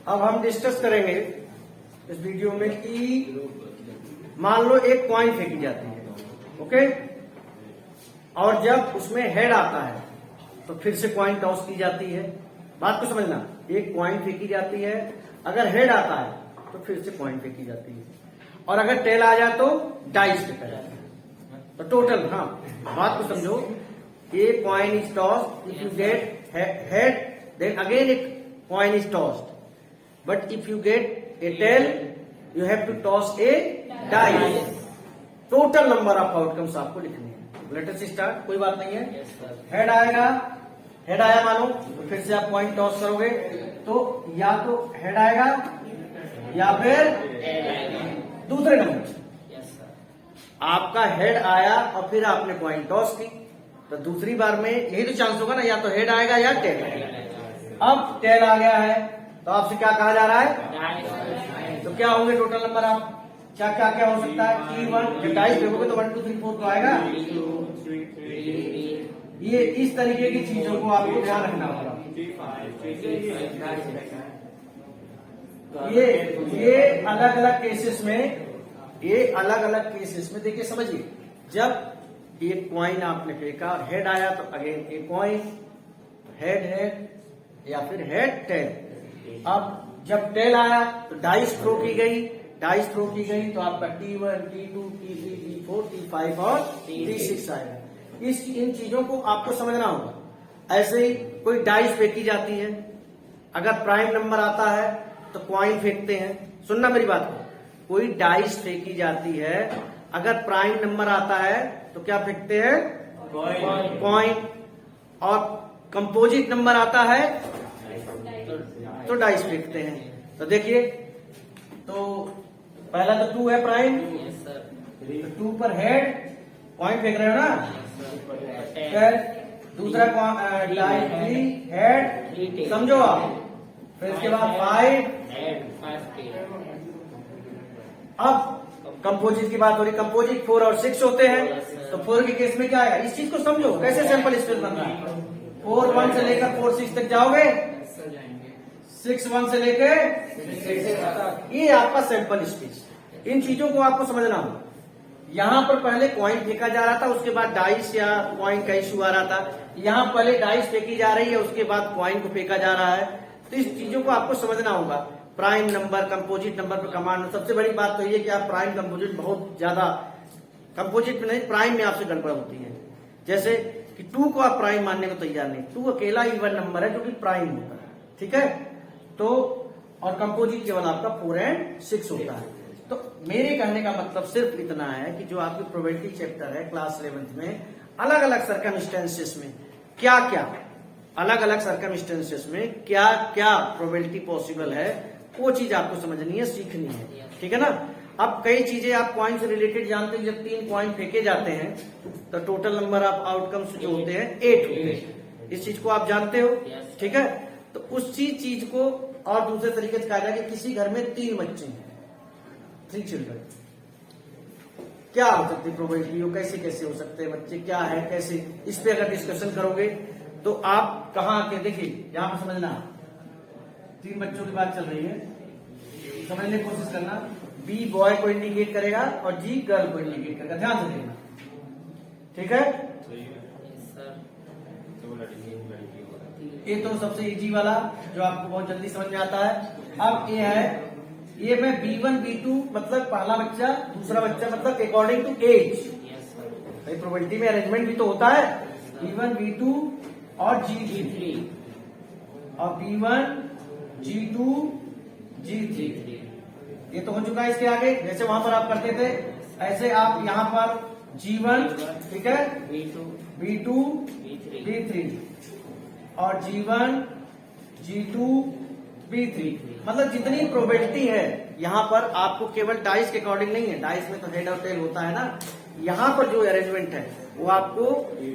अब हम डिस्कस करेंगे इस वीडियो में कि मान लो एक कॉइन फेंकी जाती है, ओके, और जब उसमें हेड आता है तो फिर से कॉइन टॉस की जाती है। बात को समझना, एक कॉइन फेंकी जाती है, अगर हेड आता है तो फिर से कॉइन फेंकी जाती है, और अगर टेल आ जाए तो डाइस फेंका जाता है। तो टोटल, हाँ बात को समझो, a coin is tossed, if you get head then again एक coin is tossed, but if you get a tail you have to toss a dice. Total number of outcomes आपको लिखने हैं। लेट अस स्टार्ट, कोई बात नहीं है। Head आएगा, head आया मानो तो फिर से आप कॉइन टॉस करोगे, तो या तो हेड आएगा या फिर दूसरे नंबर आपका हेड आया और फिर आपने कॉइन टॉस की, तो दूसरी बार में यही तो चांस होगा ना, या तो हेड आएगा या टेल आएगा। अब टेल आ गया है तो आपसे क्या कहा जा रहा है, तो क्या होंगे टोटल नंबर, आप क्या क्या क्या हो सकता है। E1 जब डाइस देखोगे तो 1 2 3 4 तो आएगा। ये इस तरीके की चीजों को आपको ध्यान रखना होगा। ये अलग अलग केसेस में, ये अलग अलग केसेस में देखिए, समझिए, जब एक कॉइन आपने फेंका और हेड आया तो अगेन एक कॉइन, हेड हेड या फिर हेड टेल। अब जब टेल आया तो डाइस थ्रो की गई, डाइस थ्रो की गई तो आपका T1 T2 T3 T4 T5 और T6 आएगा। इन चीजों को आपको समझना होगा। ऐसे ही कोई डाइस फेंकी जाती है, अगर प्राइम नंबर आता है तो कॉइन फेंकते हैं। सुनना मेरी बात को, कोई डाइस फेंकी जाती है, अगर प्राइम नंबर आता है तो क्या फेंकते हैं, कॉइन, और कंपोजिट नंबर आता है तो डाइस फेंकते हैं। तो देखिए, तो पहला तो 2 है प्राइम, तो 2 पर हेड कॉइन फेंक रहे हो ना, फिर दूसरा डाइस 3 हेड, समझो आप, फिर इसके बाद 5। अब कंपोजिट की बात हो रही, कंपोजिट 4 और 6 होते हैं, तो 4 के केस में क्या आएगा, इस चीज को समझो कैसे सैंपल स्पेस बन रहा है। 4 1 से लेकर 4 6 तक जाओगे, 6 1 से लेकर, ये आपका सैंपल स्पेस। इन चीजों को आपको समझना होगा। यहां पर पहले कॉइन फेंका जा रहा था, उसके बाद डाइस या कॉइन का इशू आ रहा था। यहां पहले डाइस फेंकी जा रही है, उसके बाद कॉइन को फेंका जा रहा है। तो इस चीजों को आपको समझना होगा। प्राइम नंबर, कंपोजिट नंबर पर कमांड, सबसे बड़ी बात तो ये कि आप प्राइम कंपोजिट बहुत ज्यादा, कंपोजिट में नहीं प्राइम में आपसे गड़बड़ होती है। जैसे कि 2 को आप प्राइम मानने को तैयार नहीं, 2 अकेला इवन नंबर है जो कि प्राइम होता है, ठीक है। तो और कंपोजिट केवल आपका 4 और 6 होता है। तो मेरे कहने का मतलब सिर्फ इतना है कि जो आपकी प्रोबेबिलिटी चैप्टर है क्लास 11th में, अलग अलग सर्कमस्टेंसेस में क्या क्या, अलग अलग सर्कमस्टेंसेस में क्या क्या प्रोबेबिलिटी पॉसिबल है, वो चीज आपको समझनी है, सीखनी है, ठीक है ना। अब कई चीजें आप कॉइन से रिलेटेड जानते हैं। जब 3 कॉइन फेंके जाते हैं तो टोटल नंबर ऑफ आउटकम्स जो होते हैं 8 होते हैं। इस चीज को आप जानते हो, ठीक है। तो उसी चीज को और दूसरे तरीके से कहा जाए कि किसी घर में 3 बच्चे हैं, 3 चिल्ड्रन, क्या हो सकती है प्रोबेबिलिटी, हो कैसे कैसे हो सकते हैं बच्चे, क्या है कैसे, इस पे अगर डिस्कशन करोगे तो आप कहाँ आके, देखिए यहां पर समझना, 3 बच्चों की बात चल रही है, समझने की कोशिश करना। बी बॉय को इंडिकेट करेगा और जी गर्ल को इंडिकेट करेगा, ध्यान से देखना, ठीक है। ये तो सबसे इजी वाला जो आपको बहुत जल्दी समझ में आता है। अब ये है, ये में B1 B2 मतलब पहला बच्चा, दूसरा बच्चा मतलब अकॉर्डिंग टू एज। भाई प्रोबेबिलिटी में अरेंजमेंट भी तो होता है, B1 B2 और G3, और B1 G2 G3, ये तो हो चुका है। इसके आगे जैसे वहां पर आप करते थे, ऐसे आप यहाँ पर G1, ठीक है, B2 B3 और G1 G2 B3, मतलब जितनी प्रोबेबिलिटी है यहाँ पर आपको केवल डाइस के अकॉर्डिंग नहीं है, डाइस में तो हेड और टेल होता है ना, यहाँ पर जो अरेंजमेंट है वो आपको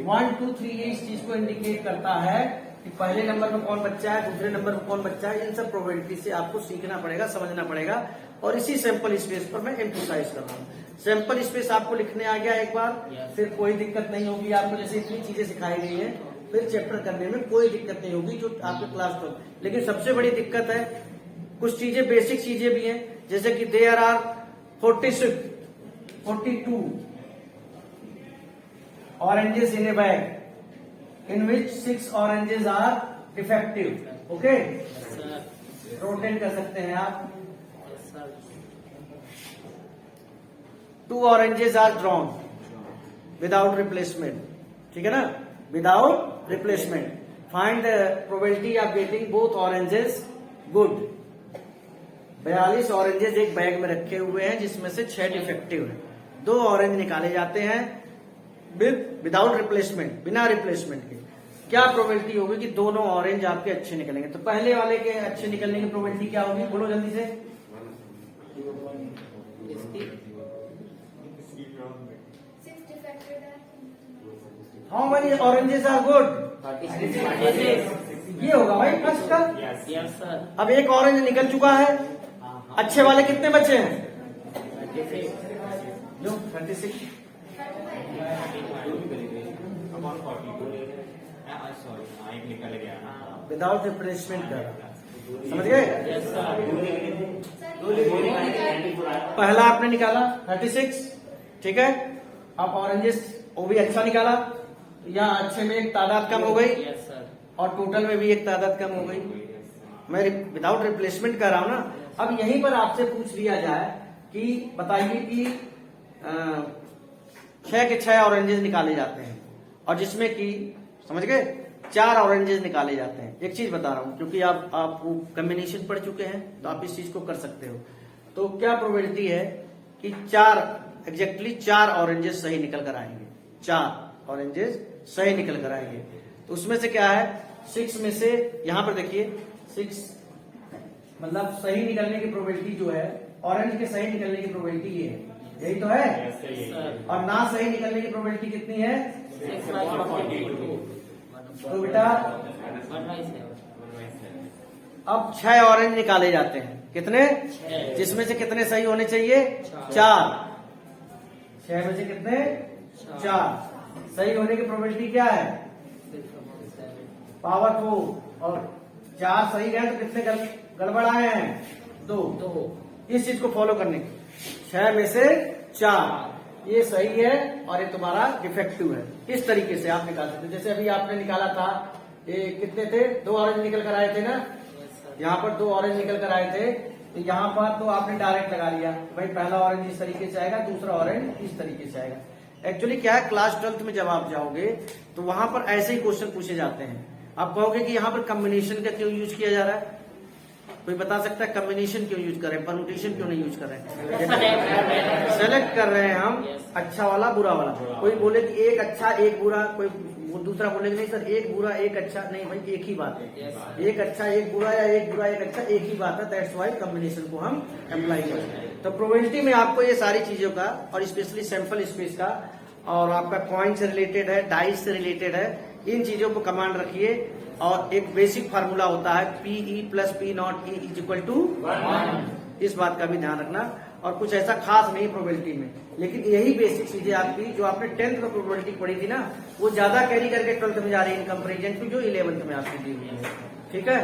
1 2 3 ये इस चीज को इंडिकेट करता है कि पहले नंबर में कौन बच्चा है, दूसरे नंबर में कौन बच्चा है। इन सब प्रोबेबिलिटी से आपको सीखना पड़ेगा, समझना पड़ेगा, और इसी सैंपल स्पेस पर मैं एम्फोसाइज कर रहा हूँ। सैंपल स्पेस आपको लिखने आ गया एक बार, फिर कोई दिक्कत नहीं होगी आपको। जैसे इतनी चीजें सिखाई गई है, फिर चैप्टर करने में कोई दिक्कत नहीं होगी जो आपके क्लास पर। लेकिन सबसे बड़ी दिक्कत है कुछ चीजें बेसिक चीजें भी हैं, जैसे कि there are 42 oranges in a bag in which 6 oranges are defective. Okay, rotate कर सकते हैं आप। 2 oranges are drawn without replacement, ठीक है ना, without replacement. Find the probability of getting both oranges good. 42 oranges एक बैग में रखे हुए हैं जिसमें से 6 डिफेक्टिव है। 2 ऑरेंज निकाले जाते हैं विदाउट रिप्लेसमेंट, बिना रिप्लेसमेंट के। क्या प्रोबेबिलिटी होगी कि दोनों ऑरेंज आपके अच्छे निकलेंगे? तो पहले वाले के अच्छे निकलने की प्रोबेबिलिटी क्या होगी, बोलो जल्दी से। How many oranges are good? ये होगा भाई फर्स्ट का। अब एक ऑरेंज निकल चुका है, अच्छे वाले कितने बचे हैं? जो 36 विदाउट रिप्लेसमेंट कर, समझ गए? पहला आपने निकाला 36, ठीक है। अब ऑरेंजेस वो भी अच्छा निकाला, यहाँ अच्छे में एक तादाद कम हो गई और टोटल में भी एक तादाद कम हो गई। मैं विदाउट रिप्लेसमेंट कर रहा हूं ना। अब यहीं पर आपसे पूछ लिया जाए कि बताइए कि 6 के 6 ऑरेंजेस निकाले जाते हैं और जिसमें कि समझ गए 4 ऑरेंजेस निकाले जाते हैं। एक चीज बता रहा हूं क्योंकि आप कॉम्बिनेशन पढ़ चुके हैं तो आप इस चीज को कर सकते हो। तो क्या प्रोबेबिलिटी है कि 4 एग्जैक्टली 4 ऑरेंजेस सही निकल कर आएंगे, 4 ऑरेंजेस सही निकल कर आएंगे। तो उसमें से क्या है 6 में से, यहां पर देखिए 6 मतलब सही निकलने की प्रोबेबिलिटी जो है, ऑरेंज के सही निकलने की प्रोबेबिलिटी ये है, यही तो है। और ना सही निकलने की प्रोबेबिलिटी कितनी है? तो बेटा अब 6 ऑरेंज निकाले जाते हैं, कितने? जिसमें से कितने सही होने चाहिए? 4। 6 में से कितने? 4 सही होने की प्रोबेबिलिटी क्या है? पावर 4। और 4 सही गए तो कितने गड़बड़ आए हैं? 2। इस चीज को फॉलो करने की, 6 में से 4 ये सही है और ये तुम्हारा डिफेक्टिव है। इस तरीके से आप निकाल सकते। जैसे अभी आपने निकाला था, ये कितने थे? 2 ऑरेंज निकल कर आए थे ना, यहाँ पर 2 ऑरेंज निकल कर आए थे। तो यहाँ पर तो आपने डायरेक्ट लगा लिया भाई पहला ऑरेंज इस तरीके से आएगा, दूसरा ऑरेंज इस तरीके से आएगा। एक्चुअली क्या है, क्लास 12th में जब आप जाओगे तो वहां पर ऐसे ही क्वेश्चन पूछे जाते हैं। आप कहोगे कि यहाँ पर कॉम्बिनेशन का क्यों यूज किया जा रहा है? कोई बता सकता है कॉम्बिनेशन क्यों यूज कर रहे हैं, परम्यूटेशन क्यों नहीं यूज कर रहे हैं? सेलेक्ट कर रहे हैं हम अच्छा वाला बुरा वाला। कोई बोले कि एक अच्छा एक बुरा, कोई वो दूसरा बोले नहीं सर एक बुरा एक अच्छा, नहीं भाई एक ही बात है। एक अच्छा एक बुरा या एक बुरा एक अच्छा एक ही बात है। दैट्स वाई कॉम्बिनेशन को हम अप्लाई करते हैं। तो प्रोबेबिलिटी में आपको ये सारी चीजों का और स्पेशली सैंपल स्पेस का और आपका कॉइन से रिलेटेड है, डाइस से रिलेटेड है, इन चीजों को कमांड रखिए। और एक बेसिक फार्मूला होता है PE + P0 E = 1। इस बात का भी ध्यान रखना। और कुछ ऐसा खास नहीं प्रोबेबिलिटी में, लेकिन यही बेसिक चीजें आपकी जो आपने 10th में प्रोबेबिलिटी पढ़ी थी ना, वो ज्यादा कैरी करके 12th में जा रही है इन कंपेरिजन टू जो 11th में आपकी दी हुई है। ठीक है।